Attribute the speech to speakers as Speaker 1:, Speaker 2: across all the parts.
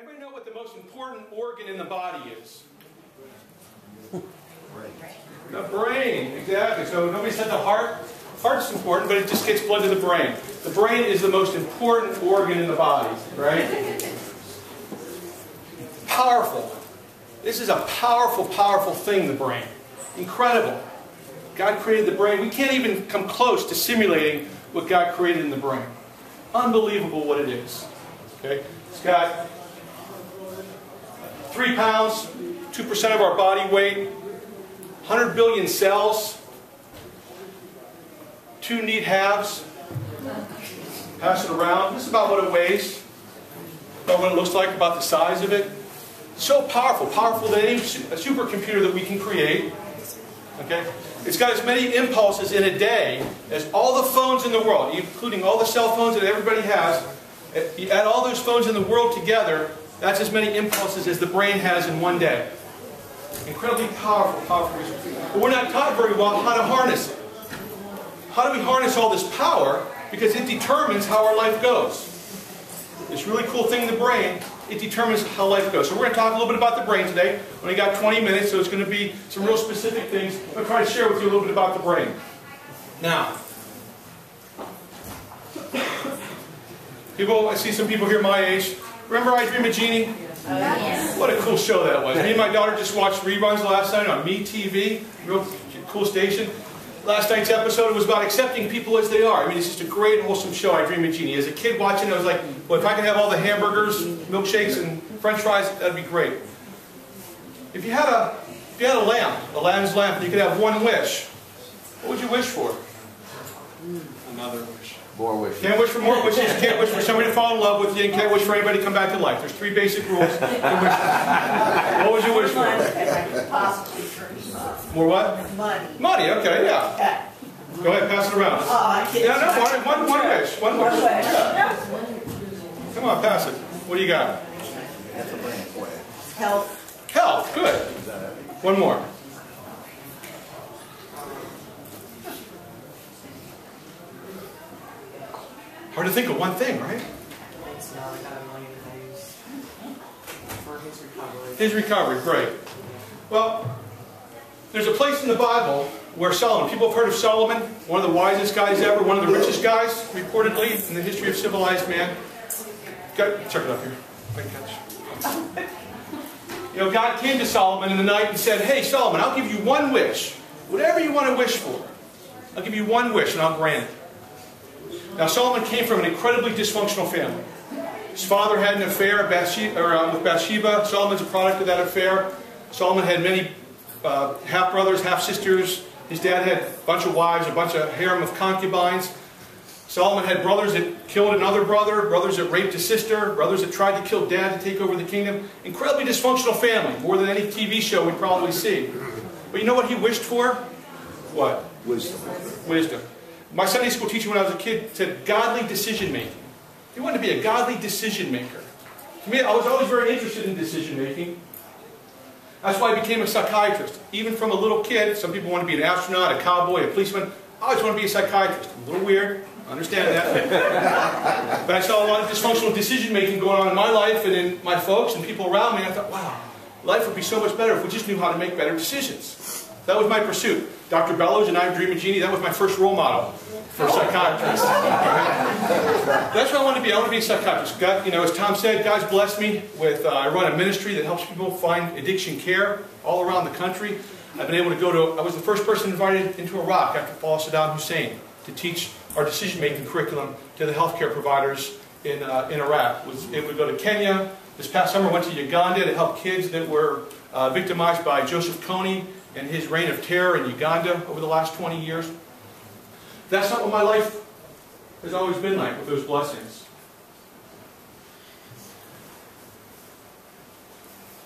Speaker 1: Anybody know what the most important organ in the body is? The brain, exactly. So nobody said the heart. Heart's important, but it just gets blood to the brain. The brain is the most important organ in the body, right? Powerful. This is a powerful, powerful thing, the brain. Incredible. God created the brain. We can't even come close to simulating what God created in the brain. Unbelievable what it is. Okay? It's got 3 pounds, 2% of our body weight, 100 billion cells, 2 neat halves. Pass it around. This is about what it weighs, about what it looks like, about the size of it. So powerful, powerful than any supercomputer that we can create. Okay? It's got as many impulses in a day as all the phones in the world, including all the cell phones that everybody has. You add all those phones in the world together, that's as many impulses as the brain has in one day. Incredibly powerful, powerful research. But we're not taught very well how to harness it. How do we harness all this power? Because it determines how our life goes. This really cool thing in the brain, it determines how life goes. So we're going to talk a little bit about the brain today. We only got 20 minutes, so it's going to be some real specific things. I'm going to try to share with you a little bit about the brain. Now, people, I see some people here my age. Remember I Dream of Jeannie?
Speaker 2: Yes.
Speaker 1: What a cool show that was. Me and my daughter just watched reruns last night on MeTV. Real cool station. Last night's episode was about accepting people as they are. I mean, it's just a great, wholesome show, I Dream of Jeannie. As a kid watching it, I was like, well, if I could have all the hamburgers, milkshakes, and french fries, that'd be great. If you had a lamp, a Aladdin's lamp, and you could have one wish, what would you wish for? Another wish.
Speaker 3: More wishes.
Speaker 1: Can't wish for more wishes. Can't wish for somebody to fall in love with you, and can't wish for anybody to come back to life. There's 3 basic rules. What would you wish for? More what?
Speaker 2: Money.
Speaker 1: Money, okay, yeah. Go ahead, pass it around.
Speaker 2: Oh, I can't.
Speaker 1: Yeah, no, one wish. One wish.
Speaker 2: One wish.
Speaker 1: Yeah. Come on, pass it. What do you got?
Speaker 2: Health.
Speaker 1: Health, good. One more. Hard to think of one thing, right? His recovery, great. Well, there's a place in the Bible where Solomon, people have heard of Solomon, one of the wisest guys ever, one of the richest guys, reportedly, in the history of civilized man. Check it up here. Great catch. You know, God came to Solomon in the night and said, hey, Solomon, I'll give you one wish. Whatever you want to wish for, I'll give you one wish and I'll grant it. Now, Solomon came from an incredibly dysfunctional family. His father had an affair with Bathsheba. Solomon's a product of that affair. Solomon had many half-brothers, half-sisters. His dad had a bunch of wives, a bunch of harem of concubines. Solomon had brothers that killed another brother, brothers that raped a sister, brothers that tried to kill dad to take over the kingdom. Incredibly dysfunctional family, more than any TV show we'd probably see. But you know what he wished for? What?
Speaker 3: Wisdom.
Speaker 1: Wisdom. My Sunday school teacher when I was a kid said godly decision making. He wanted to be a godly decision maker. To me, I was always very interested in decision making. That's why I became a psychiatrist. Even from a little kid, some people want to be an astronaut, a cowboy, a policeman. I always want to be a psychiatrist. A little weird, I understand that. But I saw a lot of dysfunctional decision making going on in my life and in my folks and people around me. I thought, wow, life would be so much better if we just knew how to make better decisions. That was my pursuit. Dr. Bellows and I Dream of Jeannie, that was my first role model for a psychiatrist. That's what I want to be. I want to be a psychiatrist. God, you know, as Tom said, God's blessed me with, I run a ministry that helps people find addiction care all around the country. I've been able to go to, I was the first person invited into Iraq after fall Saddam Hussein to teach our decision-making curriculum to the healthcare providers in Iraq. It would go to Kenya. This past summer I went to Uganda to help kids that were victimized by Joseph Kony and his reign of terror in Uganda over the last 20 years. That's not what my life has always been like with those blessings.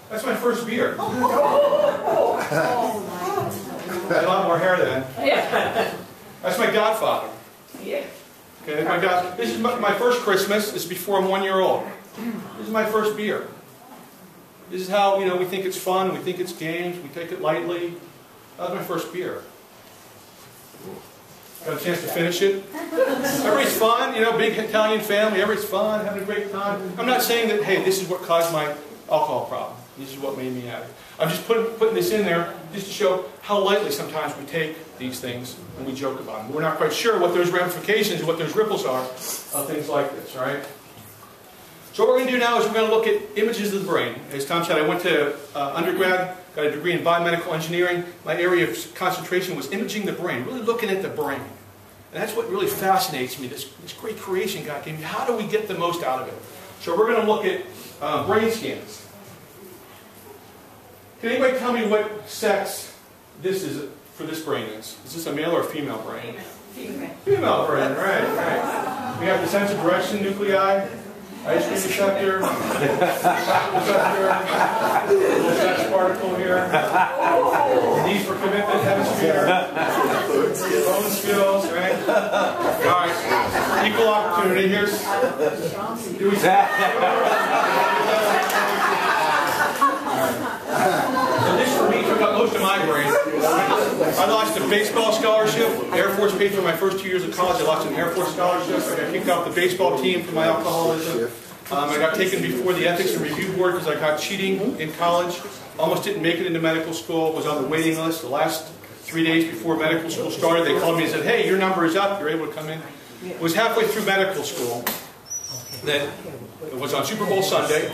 Speaker 1: That's my first beer. I had a lot more hair then. That's my godfather.
Speaker 2: Yeah.
Speaker 1: Okay, my God. This is my first Christmas. This is before I'm 1 year old. This is my first beer. This is how, you know, we think it's fun, we think it's games, we take it lightly. That was my first beer. Got a chance to finish it. Everybody's fun, you know, big Italian family, everybody's fun, having a great time. I'm not saying that, hey, this is what caused my alcohol problem. This is what made me addict. I'm just putting this in there just to show how lightly sometimes we take these things and we joke about them. We're not quite sure what those ramifications, what those ripples are of things like this, right? So what we're going to do now is we're going to look at images of the brain. As Tom said, I went to undergrad, got a degree in biomedical engineering. My area of concentration was imaging the brain, really looking at the brain. And that's what really fascinates me, this great creation God gave me. How do we get the most out of it? So we're going to look at brain scans. Can anybody tell me what sex this is for this brain is? Is this a male or a female brain?
Speaker 2: Female.
Speaker 1: Female brain, right. We have the sense of direction nuclei, ice cream receptor, little sex particle here, D for commitment hemisphere, bone skills, right? Alright, equal opportunity. Here's, do we So this for me took up most of my brain. I lost a baseball scholarship. Air Force paid for my first 2 years of college. I lost an Air Force scholarship. I got kicked off the baseball team for my alcoholism. I got taken before the Ethics and Review Board because I got cheating in college. Almost didn't make it into medical school. Was on the waiting list. The last 3 days before medical school started, they called me and said, hey, your number is up. You're able to come in. Was halfway through medical school. Then it was on Super Bowl Sunday.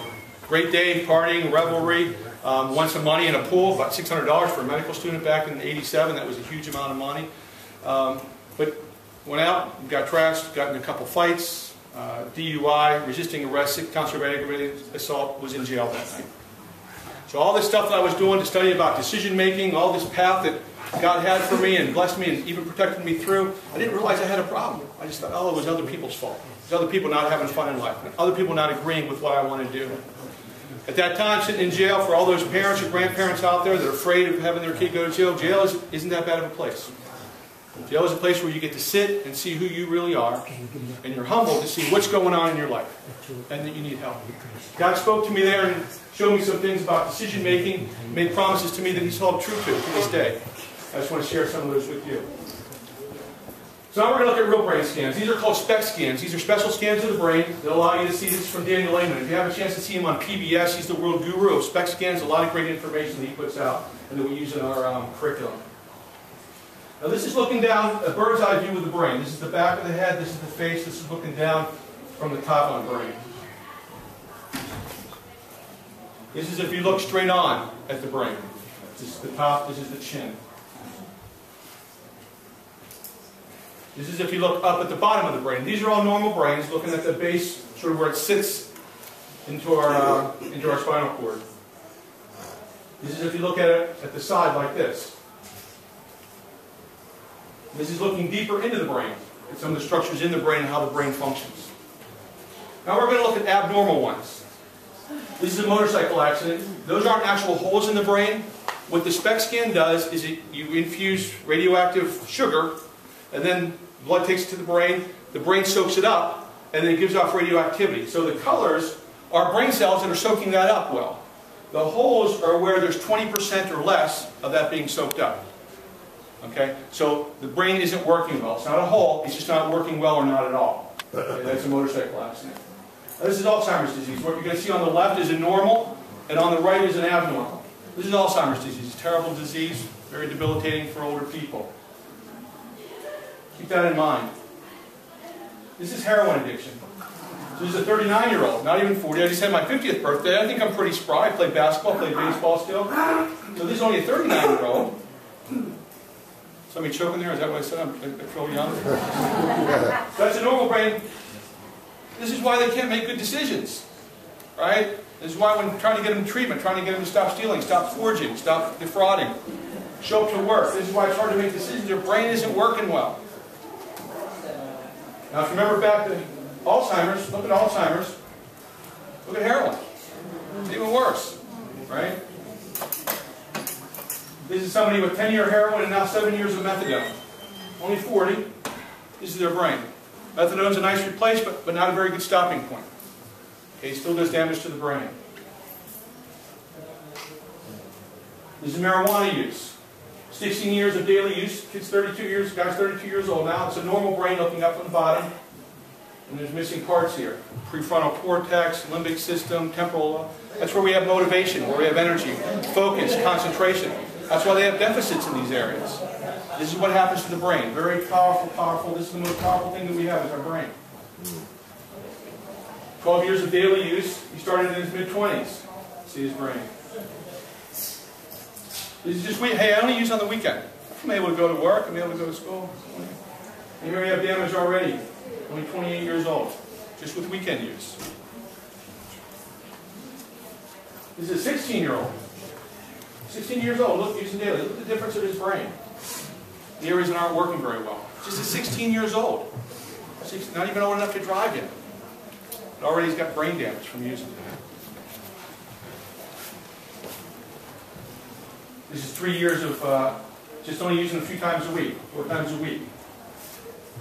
Speaker 1: Great day, partying, revelry. Won some money in a pool, about $600 for a medical student back in '87. That was a huge amount of money. But went out, got trashed, got in a couple fights, DUI, resisting arrest, 6 counts of aggravated assault, was in jail that night. So all this stuff that I was doing to study about decision making, all this path that God had for me and blessed me and even protected me through, I didn't realize I had a problem. I just thought, oh, it was other people's fault. It was other people not having fun in life, other people not agreeing with what I want to do. At that time, sitting in jail, for all those parents or grandparents out there that are afraid of having their kid go to jail isn't that bad of a place. Jail is a place where you get to sit and see who you really are, and you're humbled to see what's going on in your life, and that you need help. God spoke to me there and showed me some things about decision making, made promises to me that He's held true to this day. I just want to share some of those with you. So now we're going to look at real brain scans. These are called SPECT scans. These are special scans of the brain that allow you to see. This is from Daniel Amen. If you have a chance to see him on PBS, he's the world guru of SPECT scans. A lot of great information that he puts out and that we use in our curriculum. Now this is looking down, a bird's eye view of the brain. This is the back of the head, this is the face, this is looking down from the top on the brain. This is if you look straight on at the brain. This is the top, this is the chin. This is if you look up at the bottom of the brain. These are all normal brains, looking at the base, sort of where it sits into our spinal cord. This is if you look at it at the side like this. This is looking deeper into the brain, at some of the structures in the brain and how the brain functions. Now we're going to look at abnormal ones. This is a motorcycle accident. Those aren't actual holes in the brain. What the SPECT scan does is you infuse radioactive sugar, and then blood takes it to the brain soaks it up, and then it gives off radioactivity. So the colors are brain cells that are soaking that up well. The holes are where there's 20% or less of that being soaked up. Okay? So the brain isn't working well. It's not a hole, it's just not working well or not at all. Okay? That's a motorcycle accident. Now, this is Alzheimer's disease. What you're going to see on the left is a normal, and on the right is an abnormal. This is Alzheimer's disease. It's a terrible disease, very debilitating for older people. Keep that in mind. This is heroin addiction. So this is a 39-year-old, not even 40. I just had my 50th birthday. I think I'm pretty spry. I play basketball, play baseball still. So this is only a 39-year-old. Somebody choking there? Is that what I said? I feel young. That's a normal brain. This is why they can't make good decisions. Right? This is why when trying to get them treatment, trying to get them to stop stealing, stop forging, stop defrauding, show up to work. This is why it's hard to make decisions. Their brain isn't working well. Now, if you remember back to Alzheimer's, look at Alzheimer's. Look at heroin. It's even worse, right? This is somebody with 10-year heroin and now 7 years of methadone. Only 40. This is their brain. Methadone's a nice replacement, but not a very good stopping point. Okay, it still does damage to the brain. This is marijuana use. 16 years of daily use. Kid's 32 years, guy's 32 years old now. It's a normal brain looking up from the bottom. And there's missing parts here. Prefrontal cortex, limbic system, temporal. That's where we have motivation, where we have energy, focus, concentration. That's why they have deficits in these areas. This is what happens to the brain. Very powerful, powerful. This is the most powerful thing that we have is our brain. 12 years of daily use. He started in his mid-20s. See his brain. This is just, hey, I only use on the weekend. I'm able to go to work. I'm able to go to school. And here we have damage already. Only 28 years old. Just with weekend use. This is a 16-year-old. 16 years old. Look, using daily. Look at the difference of his brain. The areas that aren't working very well. Just at 16 years old. Not even old enough to drive yet. But already he's got brain damage from using it. This is 3 years of just only using a few times a week, 4 times a week.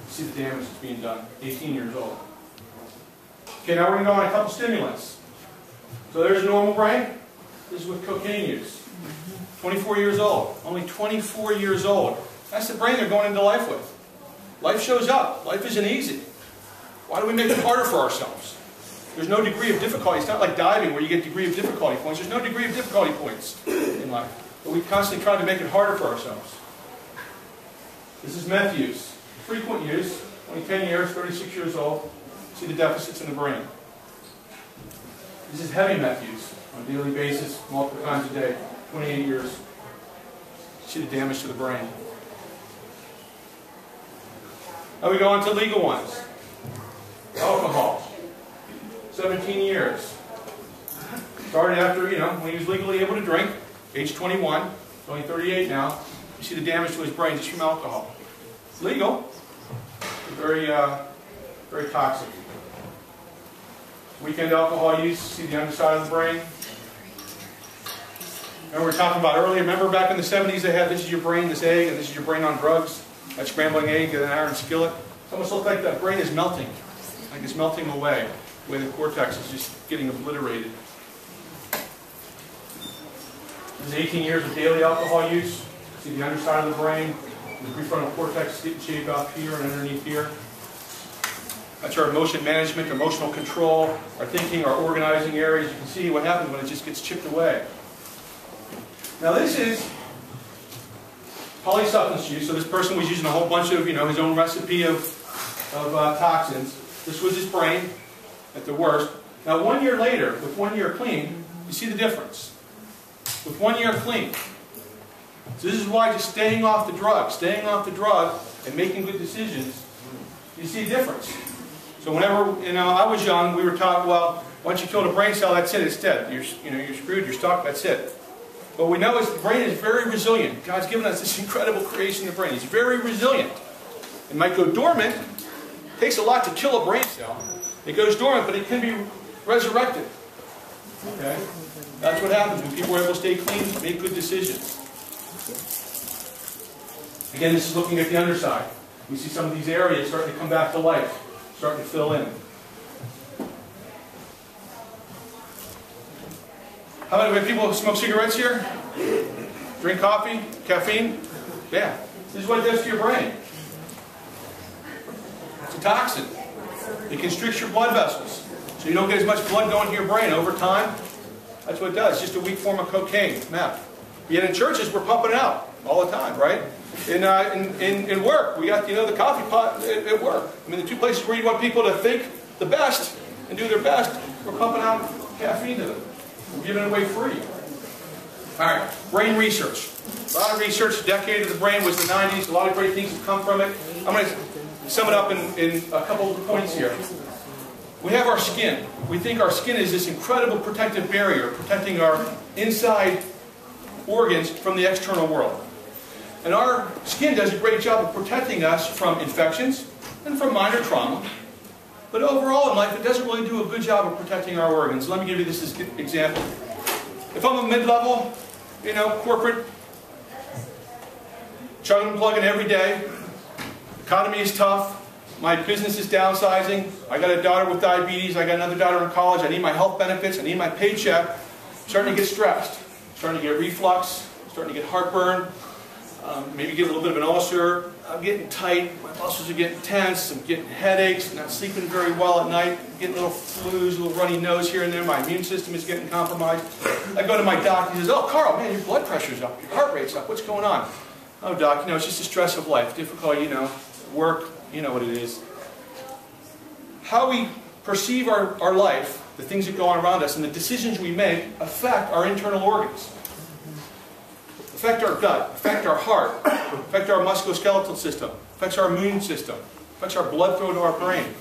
Speaker 1: See the damage that's being done. 18 years old. Okay, now we're going to go on a couple stimulants. So there's a normal brain. This is with cocaine use. 24 years old. Only 24 years old. That's the brain they're going into life with. Life shows up. Life isn't easy. Why do we make it harder for ourselves? There's no degree of difficulty. It's not like diving where you get degree of difficulty points. There's no degree of difficulty points in life. But we constantly try to make it harder for ourselves. This is meth use. Frequent use. Only 10 years, 36 years old. See the deficits in the brain. This is heavy meth use. On a daily basis, multiple times a day. 28 years. See the damage to the brain. Now we go on to legal ones. Alcohol. 17 years. Started after, when he was legally able to drink. Age 21. He's only 38 now. You see the damage to his brain just from alcohol. It's legal. Very, very toxic. Weekend alcohol use. See the underside of the brain. Remember we were talking about earlier. Remember back in the 70s they had this is your brain, this egg, and this is your brain on drugs. That scrambling egg and an iron skillet. It almost looks like the brain is melting. Like it's melting away. The way the cortex is just getting obliterated. This is 18 years of daily alcohol use. See the underside of the brain. The prefrontal cortex is getting shaped up here and underneath here. That's our emotion management, emotional control, our thinking, our organizing areas. You can see what happens when it just gets chipped away. Now this is polysubstance use. So this person was using a whole bunch of, his own recipe of toxins. This was his brain at the worst. Now 1 year later, with 1 year clean, you see the difference. With 1 year clean. So this is why just staying off the drug and making good decisions, you see a difference. So whenever, I was young, we were taught, well, once you kill a brain cell, that's it, it's dead. You're screwed, you're stuck, that's it. But we know the brain is very resilient. God's given us this incredible creation of the brain. It's very resilient. It might go dormant. It takes a lot to kill a brain cell. It goes dormant, but it can be resurrected. Okay? That's what happens when people are able to stay clean, make good decisions. Again, this is looking at the underside. We see some of these areas starting to come back to life, starting to fill in. How many people smoke cigarettes here? Drink coffee? Caffeine? Yeah. This is what it does to your brain. It's a toxin. It constricts your blood vessels. So you don't get as much blood going to your brain over time. That's what it does. It's just a weak form of cocaine, meth. Yet in churches, we're pumping it out all the time, right? In work, we got the coffee pot at work. I mean, the two places where you want people to think the best and do their best, we're pumping out caffeine to them. We're giving it away free. All right, brain research. A lot of research. The decade of the brain was the 90s. A lot of great things have come from it. I'm going to sum it up in a couple of points here. We have our skin. We think our skin is this incredible protective barrier, protecting our inside organs from the external world. And our skin does a great job of protecting us from infections and from minor trauma. But overall in life, it doesn't really do a good job of protecting our organs. Let me give you this as an example. If I'm a mid-level, corporate, chugging and plugging every day, economy is tough, my business is downsizing, I got a daughter with diabetes, I got another daughter in college, I need my health benefits, I need my paycheck, I'm starting to get stressed, I'm starting to get reflux, I'm starting to get heartburn, maybe getting a little bit of an ulcer. I'm getting tight, my muscles are getting tense, I'm getting headaches, I'm not sleeping very well at night, I'm getting little flus, a little runny nose here and there, my immune system is getting compromised. I go to my doc, he says, oh, Carl, man, your blood pressure's up, your heart rate's up, what's going on? Oh, doc, it's just the stress of life, difficult, work, you know what it is. How we perceive our life, the things that go on around us, and the decisions we make affect our internal organs. Affect our gut, affect our heart, affect our musculoskeletal system, affects our immune system, affects our blood flow to our brain.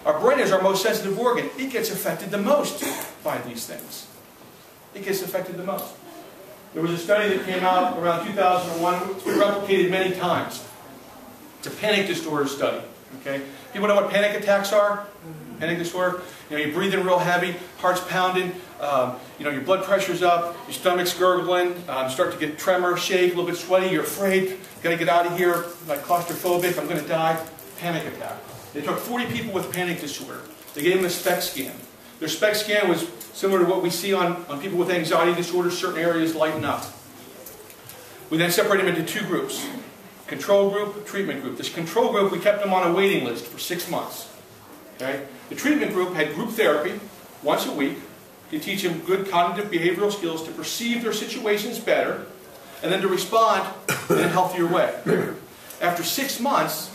Speaker 1: Our brain is our most sensitive organ. It gets affected the most by these things. It gets affected the most. There was a study that came out around 2001. It's been replicated many times. It's a panic disorder study. Okay? People know what panic attacks are? Panic disorder. You breathe in real heavy, heart's pounding, your blood pressure's up, your stomach's gurgling, you start to get tremor, shake, a little bit sweaty, you're afraid, gotta get out of here, like claustrophobic, I'm gonna die. Panic attack. They took 40 people with panic disorder. They gave them a SPECT scan. Their SPECT scan was similar to what we see on people with anxiety disorders, certain areas lighten up. We then separated them into two groups. Control group, treatment group. This control group, we kept them on a waiting list for 6 months. Okay? The treatment group had group therapy once a week to teach them good cognitive behavioral skills to perceive their situations better and then to respond in a healthier way. After 6 months,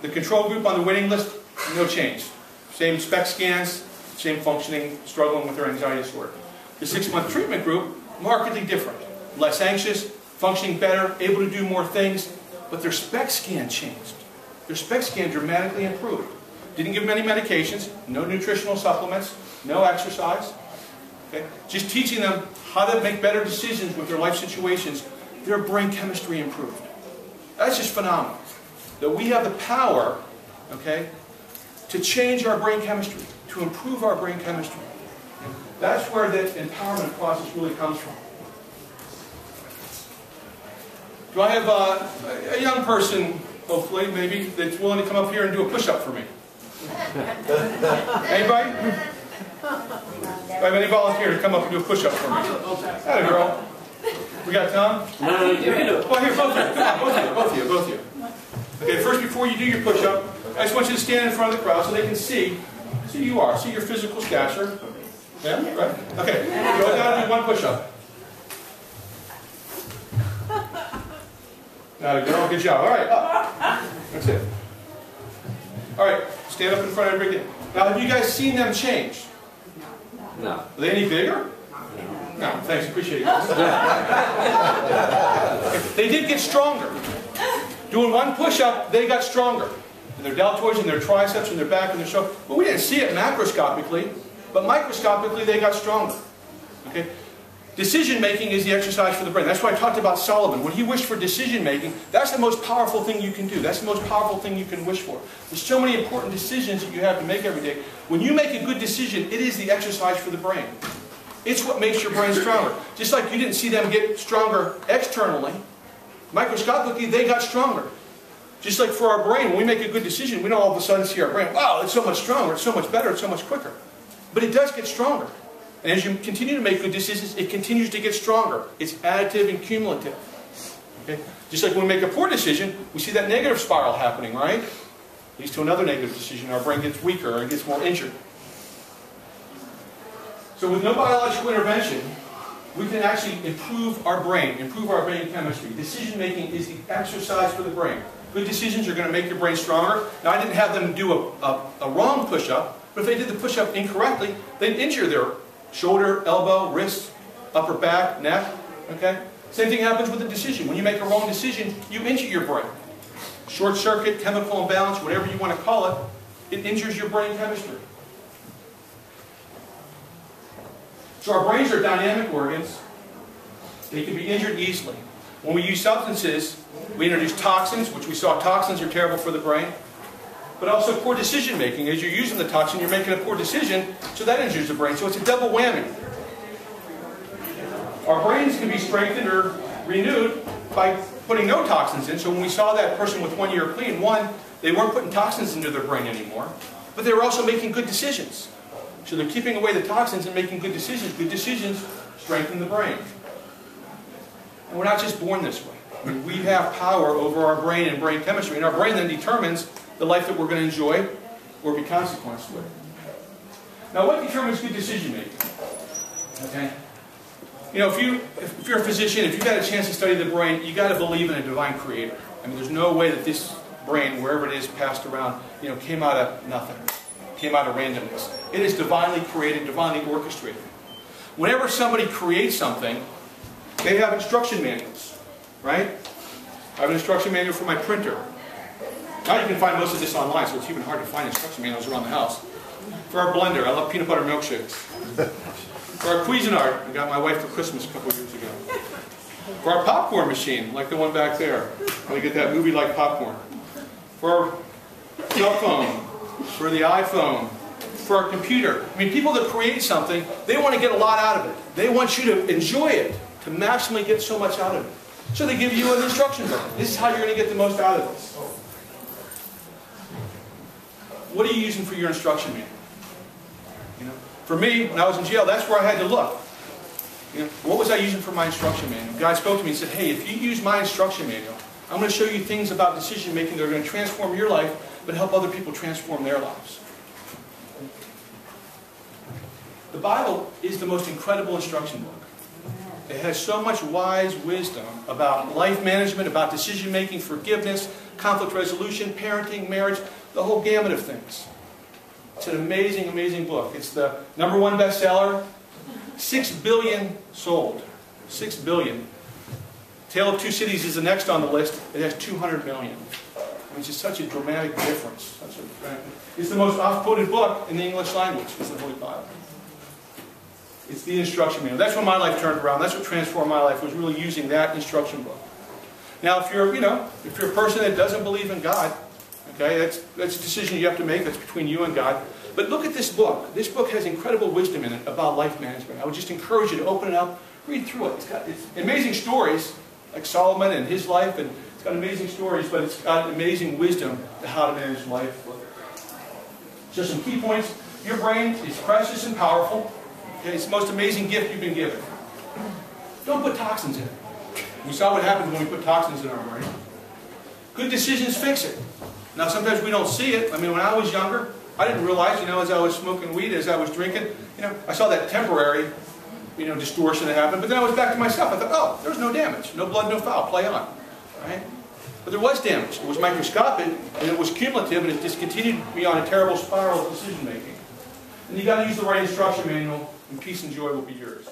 Speaker 1: the control group on the waiting list, no change. Same SPECT scans, same functioning, struggling with their anxiety disorder. The 6-month treatment group, markedly different. Less anxious, functioning better, able to do more things, but their SPECT scan changed. Their SPECT scan dramatically improved. Didn't give them any medications, no nutritional supplements, no exercise. Okay? Just teaching them how to make better decisions with their life situations, their brain chemistry improved. That's just phenomenal. That we have the power, okay, to change our brain chemistry, to improve our brain chemistry. That's where the empowerment process really comes from. Do I have a young person, hopefully, maybe, that's willing to come up here and do a push-up for me? Anybody? Do I have any volunteer to come up and do a push-up for me? Atta girl. We got Tom?
Speaker 2: No, you can do it.
Speaker 1: Well, here, both of you. Come on, both of you. Okay, first, before you do your push-up, I just want you to stand in front of the crowd so they can see who you are, see your physical stature. Yeah, right? Okay, go down and do one push-up. Atta girl, good job. All right, up. That's it. All right, stand up in front of everybody. Now, have you guys seen them change?
Speaker 2: No.
Speaker 1: Are they any bigger? No, thanks, appreciate it. They did get stronger. Doing one push-up, they got stronger. In their deltoids, and their triceps, and their back, and their shoulder. Well, we didn't see it macroscopically, but microscopically they got stronger. Okay? Decision-making is the exercise for the brain. That's why I talked about Sullivan. When he wished for decision-making, that's the most powerful thing you can do. That's the most powerful thing you can wish for. There's so many important decisions that you have to make every day. When you make a good decision, it is the exercise for the brain. It's what makes your brain stronger. Just like you didn't see them get stronger externally, microscopically they got stronger. Just like for our brain, when we make a good decision, we don't all of a sudden see our brain, wow, it's so much stronger, it's so much better, it's so much quicker. But it does get stronger. And as you continue to make good decisions, it continues to get stronger. It's additive and cumulative. Okay? Just like when we make a poor decision, we see that negative spiral happening, right? Leads to another negative decision. Our brain gets weaker and gets more injured. So with no biological intervention, we can actually improve our brain chemistry. Decision making is the exercise for the brain. Good decisions are going to make your brain stronger. Now, I didn't have them do a wrong push-up, but if they did the push-up incorrectly, they'd injure their shoulder, elbow, wrist, upper back, neck. Okay? Same thing happens with a decision. When you make a wrong decision, you injure your brain. Short circuit, chemical imbalance, whatever you want to call it, it injures your brain chemistry. So our brains are dynamic organs. They can be injured easily. When we use substances, we introduce toxins, which we saw toxins are terrible for the brain, but also poor decision making. As you're using the toxin, you're making a poor decision, so that injures the brain. So it's a double whammy. Our brains can be strengthened or renewed by putting no toxins in. So when we saw that person with 1 year clean, they weren't putting toxins into their brain anymore, but they were also making good decisions. So they're keeping away the toxins and making good decisions. Good decisions strengthen the brain. And we're not just born this way. I mean, we have power over our brain and brain chemistry, and our brain then determines the life that we're going to enjoy or be consequenced with. Now, what determines good decision making? Okay. You know, if you're a physician, if you've got a chance to study the brain, you got to believe in a divine creator. I mean, there's no way that this brain, wherever it is, passed around, you know, came out of nothing, came out of randomness. It is divinely created, divinely orchestrated. Whenever somebody creates something, they have instruction manuals, right? I have an instruction manual for my printer. Now you can find most of this online, so it's even hard to find instruction manuals around the house. For our blender, I love peanut butter milkshakes. For our Cuisinart, I got my wife for Christmas a couple of years ago. For our popcorn machine, like the one back there, we get that movie-like popcorn. For our cell phone, for the iPhone, for our computer. I mean, people that create something, they want to get a lot out of it. They want you to enjoy it, to maximally get so much out of it. So they give you an instruction book. This is how you're going to get the most out of this. What are you using for your instruction manual? You know, for me, when I was in jail, that's where I had to look. You know, what was I using for my instruction manual? God spoke to me and said, hey, if you use my instruction manual, I'm going to show you things about decision making that are going to transform your life, but help other people transform their lives. The Bible is the most incredible instruction book. It has so much wise wisdom about life management, about decision making, forgiveness, conflict resolution, parenting, marriage, the whole gamut of things. It's an amazing, amazing book. It's the #1 bestseller. 6 billion sold. 6 billion. Tale of Two Cities is the next on the list. It has 200 million. Which is such a dramatic difference. It's the most oft-quoted book in the English language. It's the Holy Bible. It's the instruction manual. That's when my life turned around. That's what transformed my life, was really using that instruction book. Now, if you're a person that doesn't believe in God, okay, that's a decision you have to make. That's between you and God. But look at this book. This book has incredible wisdom in it about life management. I would just encourage you to open it up, read through it. It's amazing stories, like Solomon and his life, and it's got amazing stories, but it's got amazing wisdom to how to manage life. So some key points. Your brain is precious and powerful. Okay, it's the most amazing gift you've been given. Don't put toxins in it. We saw what happens when we put toxins in our brain. Good decisions fix it. Now, sometimes we don't see it. I mean, when I was younger, I didn't realize, as I was smoking weed, as I was drinking, I saw that temporary, distortion that happened. But then I was back to myself. I thought, oh, there's no damage. No blood, no foul. Play on. Right? But there was damage. It was microscopic, and it was cumulative, and it just continued me on a terrible spiral of decision making. And you got to use the right instruction manual, and peace and joy will be yours.